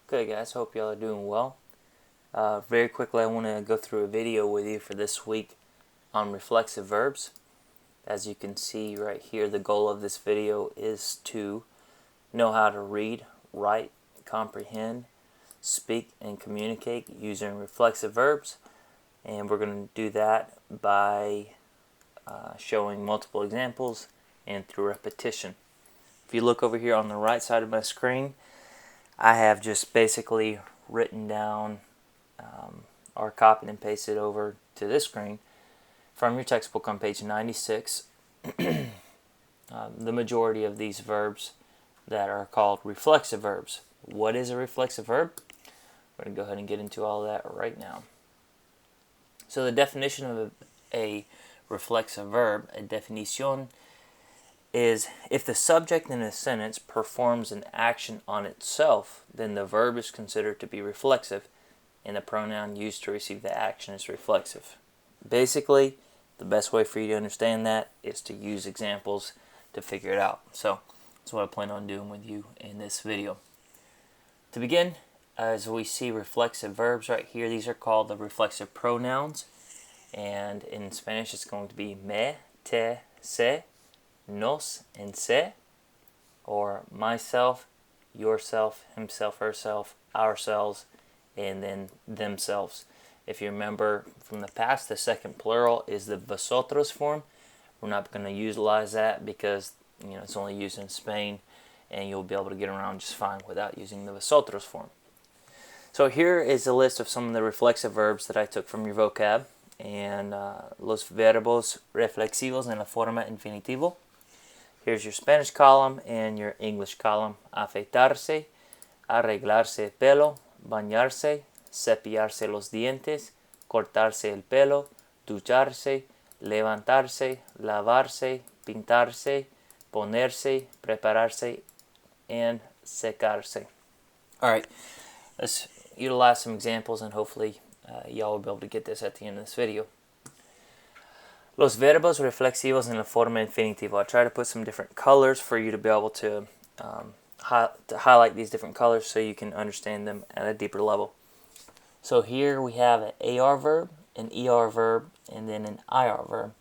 Good guys, hope y'all are doing well. Very quickly I want to go through a video with you for this week on reflexive verbs. As you can see right here, the goal of this video is to know how to read, write, comprehend, speak, and communicate using reflexive verbs. And we're going to do that by showing multiple examples and through repetition. If you look over here on the right side of my screen, I have just basically written down or copied and pasted over to this screen from your textbook on page 96 the majority of these verbs that are called reflexive verbs. What is a reflexive verb? We're going to go ahead and get into all that right now. So the definition of a reflexive verb, a definición, is if the subject in a sentence performs an action on itself, then the verb is considered to be reflexive, and the pronoun used to receive the action is reflexive. Basically, the best way for you to understand that is to use examples to figure it out. So that's what I plan on doing with you in this video. To begin, as we see reflexive verbs right here, these are called the reflexive pronouns, and in Spanish it's going to be me, te, se, nos, and se, or myself, yourself, himself, herself, ourselves, and then themselves. If you remember from the past, the second plural is the vosotros form. We're not going to utilize that because it's only used in Spain, and you'll be able to get around just fine without using the vosotros form. So here is a list of some of the reflexive verbs that I took from your vocab, and los verbos reflexivos en la forma infinitivo. Here's your Spanish column and your English column. Afeitarse, arreglarse el pelo, bañarse, cepillarse los dientes, cortarse el pelo, ducharse, levantarse, lavarse, pintarse, ponerse, prepararse, and secarse. Alright, let's utilize some examples and hopefully y'all will be able to get this at the end of this video. Los verbos reflexivos en la forma infinitivo. I try to put some different colors for you to be able to highlight these different colors so you can understand them at a deeper level. So here we have an AR verb, an ER verb, and then an IR verb.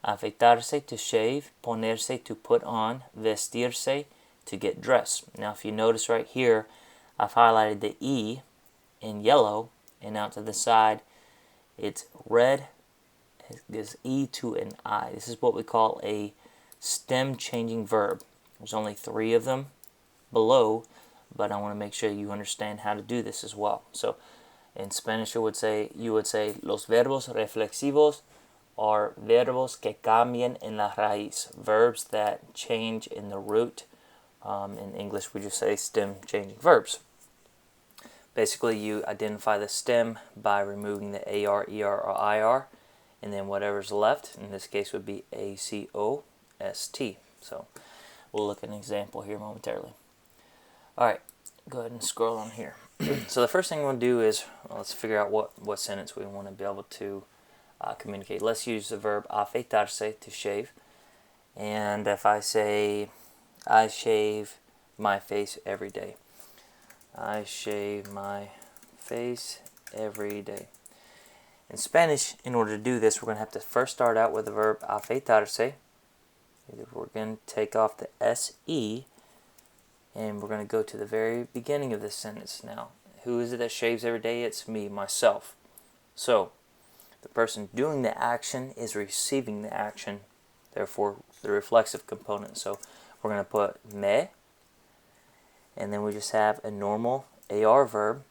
Afeitarse, to shave, ponerse, to put on, vestirse, to get dressed. Now if you notice right here, I've highlighted the E in yellow, and out to the side it's red. It gives E to an I. This is what we call a stem changing verb. There's only 3 of them below, but I want to make sure you understand how to do this as well. So in Spanish you would say los verbos reflexivos are verbos que cambian en la raíz, verbs that change in the root. In English we just say stem changing verbs. Basically you identify the stem by removing the AR, ER, or IR, and then whatever's left, in this case would be ACOST. So we'll look at an example here momentarily. Alright, go ahead and scroll on here. So the first thing we'll do is, let's figure out what sentence we want to be able to communicate. Let's use the verb afeitarse, to shave. And if I say, I shave my face every day. I shave my face every day. In Spanish, in order to do this, we're going to have to first start out with the verb afeitarse. We're going to take off the SE, and we're going to go to the very beginning of this sentence. Now, who is it that shaves every day? It's me, myself. So, the person doing the action is receiving the action, therefore the reflexive component. So, we're going to put me, and then we just have a normal AR verb.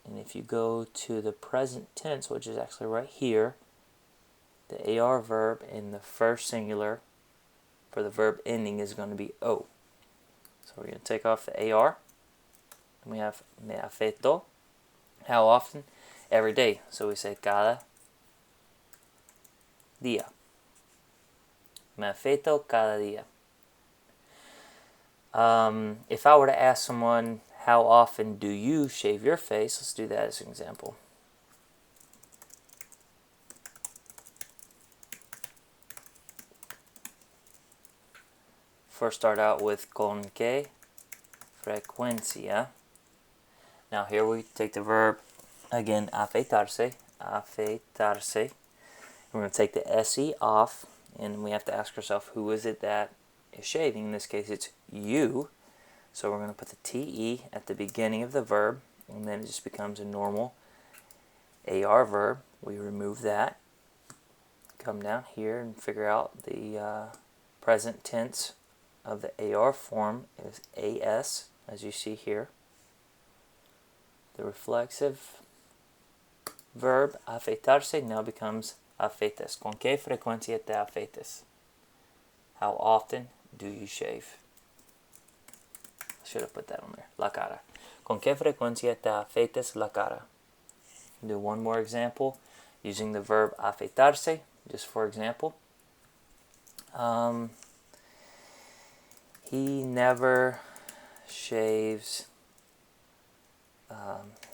And if you go to the present tense, which is actually right here, the AR verb in the first singular for the verb ending is going to be O. So we're going to take off the AR. And we have me afeito. How often? Every day. So we say cada día. Me afeito cada día. If I were to ask someone, how often do you shave your face? Let's do that as an example. First start out with con qué frecuencia Now here we take the verb, again, afeitarse, afeitarse. We're going to take the se off, and we have to ask ourselves, who is it that is shaving? In this case, it's you. So we're going to put the te at the beginning of the verb, and then it just becomes a normal AR verb. We remove that. Come down here and figure out the present tense of the AR form is as, as you see here. The reflexive verb afeitarse now becomes afeitas. ¿Con qué frecuencia te afeitas? How often do you shave? I should have put that on there. La cara. ¿Con qué frecuencia te afeitas la cara? Do one more example using the verb afeitarse, just for example. He never shaves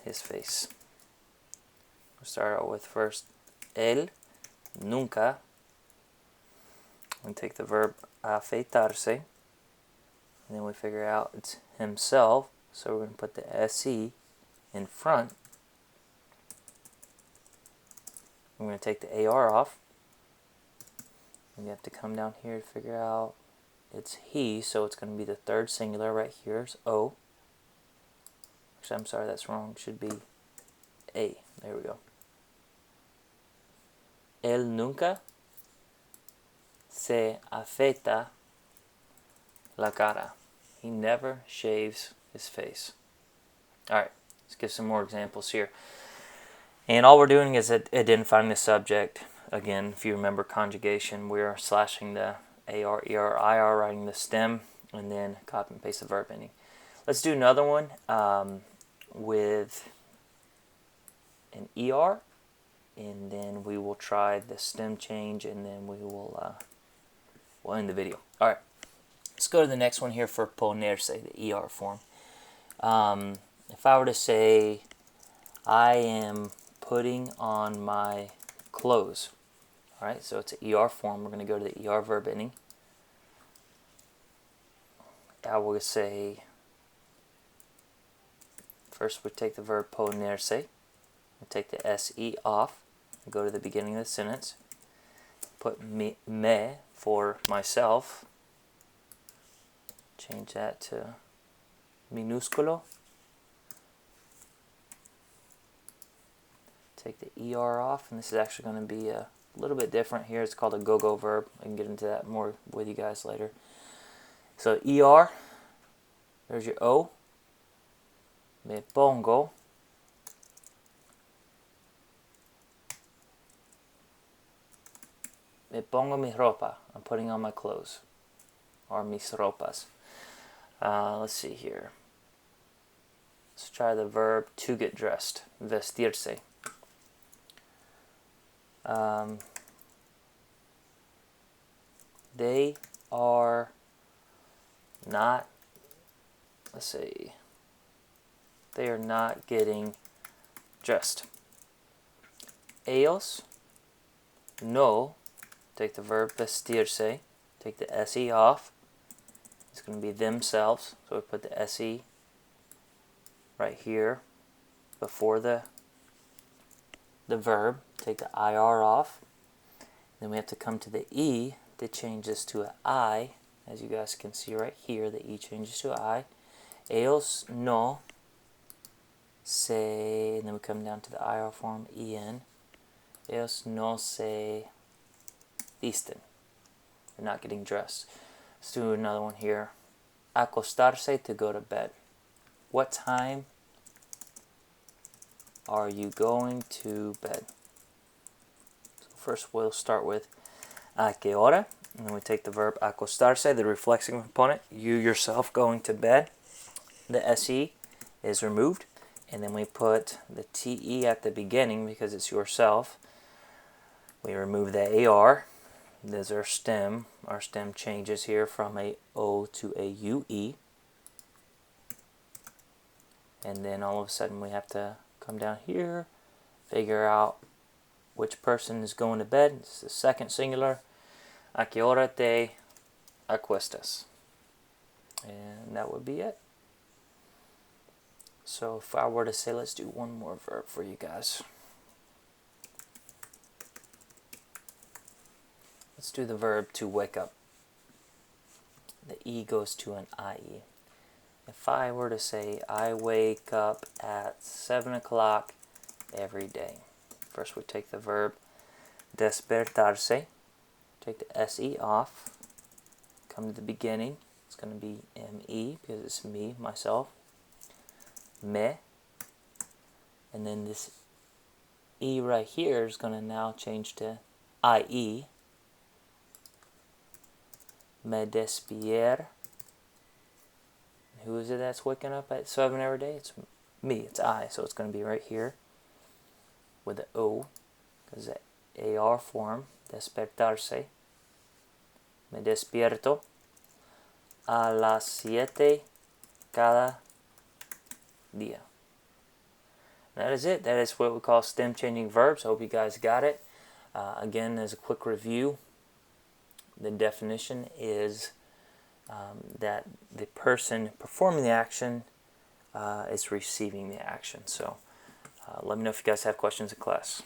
his face. We'll start out with first él nunca. We take the verb afeitarse, and then we figure out it's himself, so we're going to put the se in front. We're going to take the AR off. We have to come down here to figure out it's he, so it's going to be the third singular right here is O. Actually, I'm sorry, that's wrong. It should be A. There we go. Él nunca se afeita la cara. He never shaves his face. Alright, let's give some more examples here. And all we're doing is identifying the subject. Again, if you remember conjugation, we're slashing the AR, ER, IR, writing the stem, and then copy and paste the verb ending. Let's do another one with an ER, and then we will try the stem change, and then we will we'll end the video. All right, let's go to the next one here for ponerse, the ER form. If I were to say, I am putting on my clothes. All right, so it's an ER form. We're going to go to the ER verb ending. I will say, first we take the verb ponerse. We take the se off. Go to the beginning of the sentence. Put me for myself. Change that to minúsculo. Take the ER off, and this is actually going to be a little bit different here. It's called a go-go verb. I can get into that more with you guys later. So ER, there's your O. Me pongo. Me pongo mi ropa. I'm putting on my clothes. Or mis ropas. Let's see here. Let's try the verb to get dressed. Vestirse. They are not, let's see, they are not getting dressed. Ellos no, take the verb vestirse, take the se off. It's going to be themselves, so we put the se right here before the verb. Take the IR off. Then we have to come to the E to change this to an I. As you guys can see right here, the E changes to an I. Ellos no se, and then we come down to the IR form, EN. Ellos no se visten. They're not getting dressed. Let's do another one here. Acostarse, to go to bed. What time are you going to bed? So first we'll start with a qué hora, and then we take the verb acostarse, the reflexive component, you yourself going to bed. The se is removed, and then we put the te at the beginning because it's yourself. We remove the ar. There's our stem. Our stem changes here from a o to a ue. And then all of a sudden we have to come down here, figure out which person is going to bed. It's the second singular. A qué hora te acuestas? And that would be it. So if I were to say, let's do one more verb for you guys. Let's do the verb to wake up. The E goes to an IE. If I were to say, I wake up at 7 o'clock every day. First we take the verb despertarse, take the SE off, come to the beginning. It's going to be ME because it's me, myself. Me. And then this E right here is going to now change to IE. Me despierto. Who is it that's waking up at 7 every day? It's me, it's I. So it's going to be right here with the O, because the AR form, despertarse. Me despierto a las 7 cada día. That is it. That is what we call stem changing verbs. I hope you guys got it. Again, as a quick review, the definition is that the person performing the action is receiving the action. So let me know if you guys have questions in class.